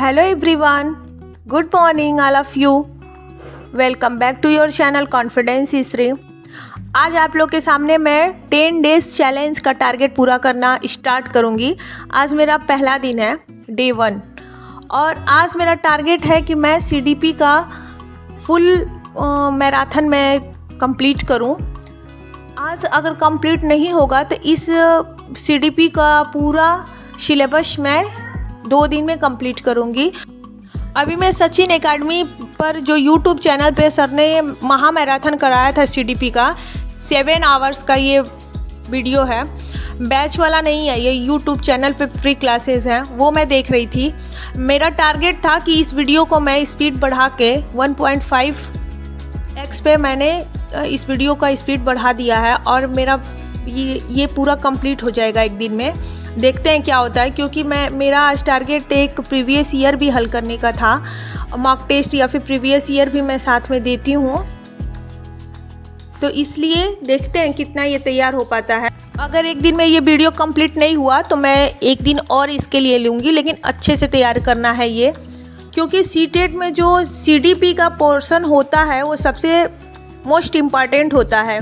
Hello everyone, good morning all of you. Welcome back to your channel Confidence History. आज आप लोग के सामने मैं 10 डेज चैलेंज का टारगेट पूरा करना स्टार्ट करूँगी। आज मेरा पहला दिन है, डे 1, और आज मेरा टारगेट है कि मैं CDP का फुल मैराथन में कंप्लीट करूँ। आज अगर कंप्लीट नहीं होगा तो इस CDP का पूरा सिलेबस मैं 2 दिन में कंप्लीट करूँगी। अभी मैं सचिन एकेडमी पर जो यूट्यूब चैनल पे सर ने महा मैराथन कराया था CDP का 7 आवर्स का ये वीडियो है, बैच वाला नहीं है, ये यूट्यूब चैनल पे फ्री क्लासेस हैं, वो मैं देख रही थी। मेरा टारगेट था कि इस वीडियो को मैं स्पीड बढ़ा के 1.5x पे मैंने इस वीडियो का स्पीड बढ़ा दिया है और मेरा ये पूरा कंप्लीट हो जाएगा एक दिन में। देखते हैं क्या होता है, क्योंकि मेरा आज टारगेट एक प्रीवियस ईयर भी हल करने का था, मॉक टेस्ट या फिर प्रीवियस ईयर भी मैं साथ में देती हूँ, तो इसलिए देखते हैं कितना ये तैयार हो पाता है। अगर एक दिन में ये वीडियो कंप्लीट नहीं हुआ तो मैं एक दिन और इसके लिए लूँगी, लेकिन अच्छे से तैयार करना है ये, क्योंकि सीटेट में जो CDP का पोर्शन होता है वो सबसे मोस्ट इम्पॉर्टेंट होता है।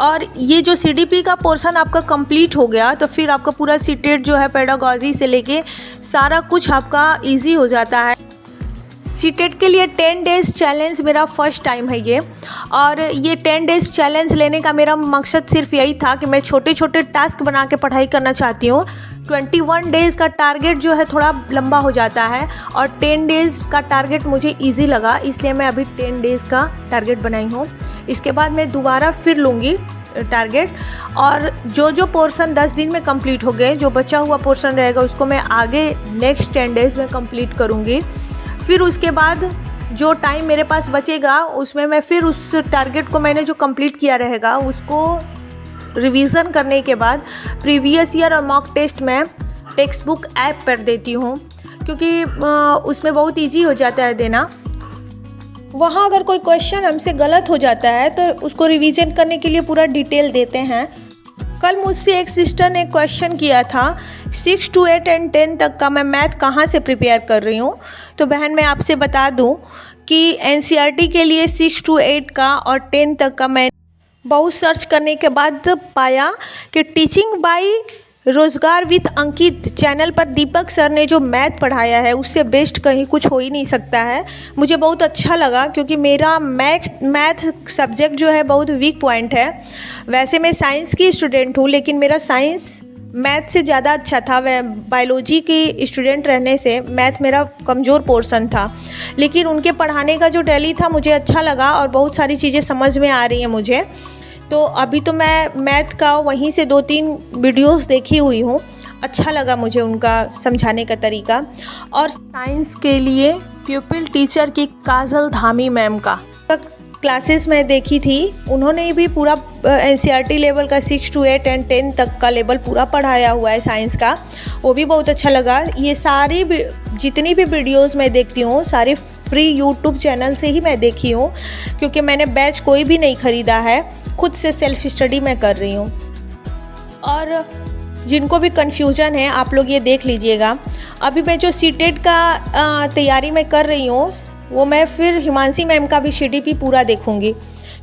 और ये जो CDP का पोर्शन आपका कंप्लीट हो गया तो फिर आपका पूरा सीटेट जो है पेडागॉजी से लेके सारा कुछ आपका इजी हो जाता है। सीटेट के लिए 10 डेज़ चैलेंज मेरा फर्स्ट टाइम है ये, और ये 10 डेज़ चैलेंज लेने का मेरा मकसद सिर्फ यही था कि मैं छोटे छोटे टास्क बना के पढ़ाई करना चाहती हूँ। 21 डेज़ का टारगेट जो है थोड़ा लंबा हो जाता है और 10 डेज़ का टारगेट मुझे ईजी लगा, इसलिए मैं अभी 10 डेज़ का टारगेट बनाई हूँ। इसके बाद मैं दोबारा फिर लूँगी टारगेट, और जो पोर्शन 10 दिन में कंप्लीट हो गए, जो बचा हुआ पोर्शन रहेगा उसको मैं आगे नेक्स्ट 10 डेज़ में कंप्लीट करूँगी। फिर उसके बाद जो टाइम मेरे पास बचेगा उसमें मैं फिर उस टारगेट को मैंने जो कंप्लीट किया रहेगा उसको रिवीजन करने के बाद प्रीवियस ईयर और मॉक टेस्ट में टेक्स्ट बुक ऐप पर देती हूँ, क्योंकि उसमें बहुत इजी हो जाता है देना। वहाँ अगर कोई क्वेश्चन हमसे गलत हो जाता है तो उसको रिवीजन करने के लिए पूरा डिटेल देते हैं। कल मुझसे एक सिस्टर ने क्वेश्चन किया था 6 to 8 and 10 तक का मैं मैथ कहाँ से प्रिपेयर कर रही हूँ। तो बहन मैं आपसे बता दूँ कि NCERT के लिए 6 to 8 का और 10 तक का मैं बहुत सर्च करने के बाद पाया कि टीचिंग बाय रोज़गार विद अंकित चैनल पर दीपक सर ने जो मैथ पढ़ाया है उससे बेस्ट कहीं कुछ हो ही नहीं सकता है। मुझे बहुत अच्छा लगा, क्योंकि मेरा मैथ सब्जेक्ट जो है बहुत वीक पॉइंट है। वैसे मैं साइंस की स्टूडेंट हूँ, लेकिन मेरा साइंस मैथ से ज़्यादा अच्छा था। वह बायोलॉजी की स्टूडेंट रहने से मैथ मेरा कमज़ोर पोर्शन था, लेकिन उनके पढ़ाने का जो टैली था मुझे अच्छा लगा और बहुत सारी चीज़ें समझ में आ रही हैं मुझे। तो अभी तो मैं मैथ का वहीं से 2-3 वीडियोस देखी हुई हूँ, अच्छा लगा मुझे उनका समझाने का तरीका। और साइंस के लिए प्यूपिल टीचर की काजल धामी मैम का क्लासेस मैं देखी थी, उन्होंने भी पूरा NCERT लेवल का 6 to 8 and 10 तक का लेवल पूरा पढ़ाया हुआ है साइंस का, वो भी बहुत अच्छा लगा। ये सारी जितनी भी वीडियोस मैं देखती हूँ सारी फ्री यूट्यूब चैनल से ही मैं देखी हूँ, क्योंकि मैंने बैच कोई भी नहीं ख़रीदा है, खुद से सेल्फ स्टडी मैं कर रही हूँ। और जिनको भी कन्फ्यूज़न है आप लोग ये देख लीजिएगा। अभी मैं जो सीटेट का तैयारी मैं कर रही हूँ वो मैं फिर हिमांशी मैम का भी CDP पूरा देखूँगी,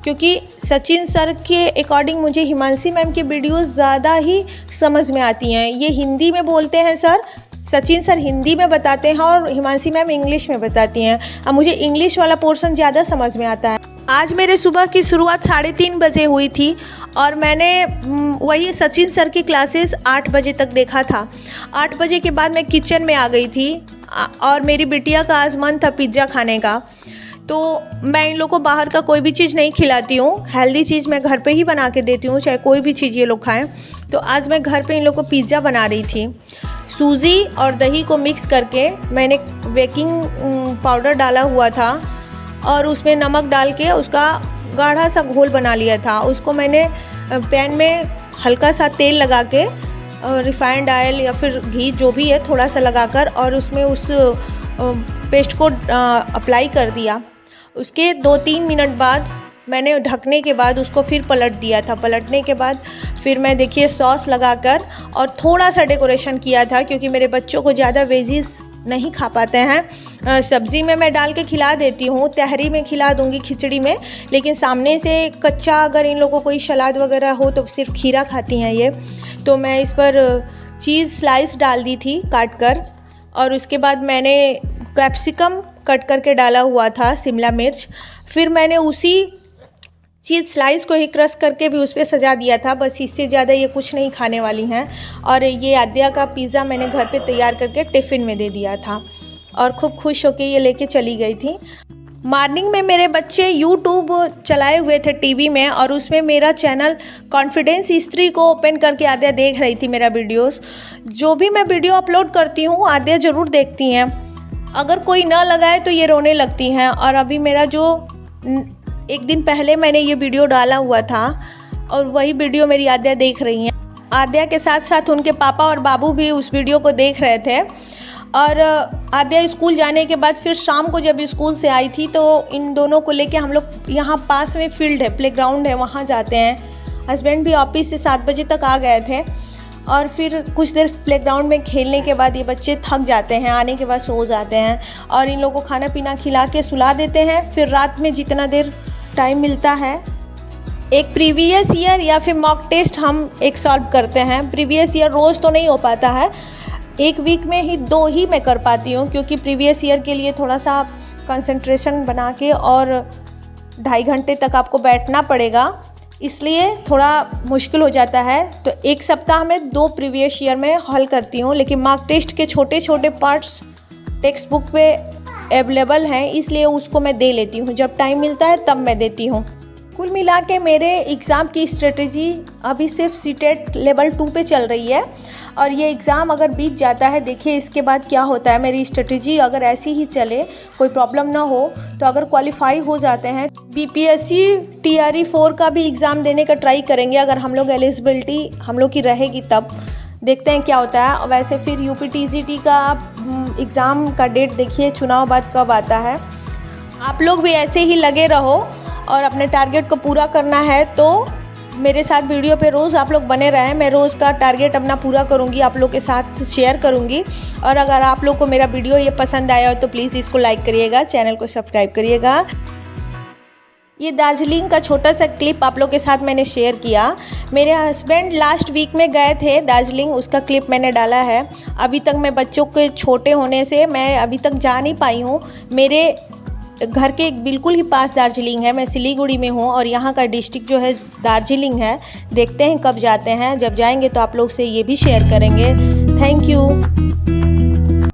क्योंकि सचिन सर के अकॉर्डिंग मुझे हिमांशी मैम की वीडियोस ज़्यादा ही समझ में आती हैं। ये हिंदी में बोलते हैं सर, सचिन सर हिंदी में बताते हैं और हिमांशी मैम इंग्लिश में बताती हैं। अब मुझे इंग्लिश वाला पोर्शन ज़्यादा समझ में आता है। आज मेरे सुबह की शुरुआत 3:30 बजे हुई थी और मैंने वही सचिन सर की क्लासेस 8 बजे तक देखा था। 8 बजे के बाद मैं किचन में आ गई थी और मेरी बिटिया का आज मन था पिज़्ज़ा खाने का, तो मैं इन लोग को बाहर का कोई भी चीज़ नहीं खिलाती हूँ, हेल्दी चीज़ मैं घर पे ही बना के देती हूँ, चाहे कोई भी चीज़ ये लोग खाएं। तो आज मैं घर पे इन लोग को पिज़्ज़ा बना रही थी। सूजी और दही को मिक्स करके मैंने बेकिंग पाउडर डाला हुआ था और उसमें नमक डाल के उसका गाढ़ा सा घोल बना लिया था। उसको मैंने पैन में हल्का सा तेल लगा के रिफाइंड ऑयल या फिर घी जो भी है थोड़ा सा लगाकर और उसमें उस पेस्ट को अप्लाई कर दिया। उसके 2-3 मिनट बाद मैंने ढकने के बाद उसको फिर पलट दिया था। पलटने के बाद फिर मैं देखिए सॉस लगाकर और थोड़ा सा डेकोरेशन किया था, क्योंकि मेरे बच्चों को ज़्यादा वेजीज नहीं खा पाते हैं। सब्ज़ी में मैं डाल के खिला देती हूँ, तहरी में खिला दूँगी, खिचड़ी में, लेकिन सामने से कच्चा अगर इन लोगों को कोई सलाद वगैरह हो तो सिर्फ खीरा खाती हैं ये। तो मैं इस पर चीज़ स्लाइस डाल दी थी काट कर, और उसके बाद मैंने कैप्सिकम कट करके डाला हुआ था, शिमला मिर्च, फिर मैंने उसी चीज़ स्लाइस को ही क्रश करके भी उस पर सजा दिया था। बस इससे ज़्यादा ये कुछ नहीं खाने वाली हैं। और ये आद्या का पिज़्ज़ा मैंने घर पे तैयार करके टिफ़िन में दे दिया था और खूब खुश होकर ये लेके चली गई थी। मॉर्निंग में मेरे बच्चे यूट्यूब चलाए हुए थे टीवी में, और उसमें मेरा चैनल कॉन्फिडेंस स्त्री को ओपन करके आद्या देख रही थी मेरा वीडियोस। जो भी मैं वीडियो अपलोड करती हूँ आद्या ज़रूर देखती हैं। अगर कोई ना लगाए तो ये रोने लगती हैं। और अभी मेरा जो एक दिन पहले मैंने ये वीडियो डाला हुआ था और वही वीडियो मेरी आद्या देख रही हैं। आद्या के साथ साथ उनके पापा और बाबू भी उस वीडियो को देख रहे थे। और आद्या स्कूल जाने के बाद फिर शाम को जब स्कूल से आई थी तो इन दोनों को लेके हम लोग यहाँ पास में फील्ड है, प्लेग्राउंड है, वहाँ जाते हैं। हस्बैंड भी ऑफिस से 7 बजे तक आ गए थे और फिर कुछ देर प्लेग्राउंड में खेलने के बाद ये बच्चे थक जाते हैं, आने के बाद सो जाते हैं और इन लोगों को खाना पीना खिला के सुला देते हैं। फिर रात में जितना देर टाइम मिलता है एक प्रीवियस ईयर या फिर मॉक टेस्ट हम एक सॉल्व करते हैं। प्रीवियस ईयर रोज़ तो नहीं हो पाता है, एक वीक में ही 2 ही मैं कर पाती हूँ, क्योंकि प्रीवियस ईयर के लिए थोड़ा सा कंसंट्रेशन बना के और 2.5 घंटे तक आपको बैठना पड़ेगा, इसलिए थोड़ा मुश्किल हो जाता है। तो एक सप्ताह में 2 प्रीवियस ईयर में हल करती हूँ, लेकिन मॉक टेस्ट के छोटे छोटे पार्ट्स टेक्स्ट बुक पे अवेलेबल हैं, इसलिए उसको मैं दे लेती हूँ, जब टाइम मिलता है तब मैं देती हूँ। कुल मिला के मेरे एग्ज़ाम की स्ट्रेटजी अभी सिर्फ सीटेट लेवल 2 पे चल रही है, और ये एग्ज़ाम अगर बीत जाता है, देखिए इसके बाद क्या होता है। मेरी स्ट्रेटजी अगर ऐसी ही चले, कोई प्रॉब्लम ना हो, तो अगर क्वालिफाई हो जाते हैं बीपीएससी TRE 4 का भी एग्ज़ाम देने का ट्राई करेंगे, अगर हम लोग एलिजिबिलिटी हम लोग की रहेगी तब। देखते हैं क्या होता है। वैसे फिर UPTGT का एग्ज़ाम का डेट देखिए, चुनाव बाद कब आता है। आप लोग भी ऐसे ही लगे रहो और अपने टारगेट को पूरा करना है तो मेरे साथ वीडियो पे रोज़ आप लोग बने रहें। मैं रोज़ का टारगेट अपना पूरा करूँगी, आप लोग के साथ शेयर करूँगी। और अगर आप लोग को मेरा वीडियो ये पसंद आया हो तो प्लीज़ इसको लाइक करिएगा, चैनल को सब्सक्राइब करिएगा। ये दार्जिलिंग का छोटा सा क्लिप आप लोग के साथ मैंने शेयर किया। मेरे हस्बैंड लास्ट वीक में गए थे दार्जिलिंग, उसका क्लिप मैंने डाला है। अभी तक मैं बच्चों के छोटे होने से मैं अभी तक जा नहीं पाई हूँ। मेरे घर के बिल्कुल ही पास दार्जिलिंग है, मैं सिलीगुड़ी में हूँ और यहाँ का डिस्ट्रिक्ट जो है दार्जिलिंग है। देखते हैं कब जाते हैं, जब जाएंगे तो आप लोग से ये भी शेयर करेंगे। Thank you.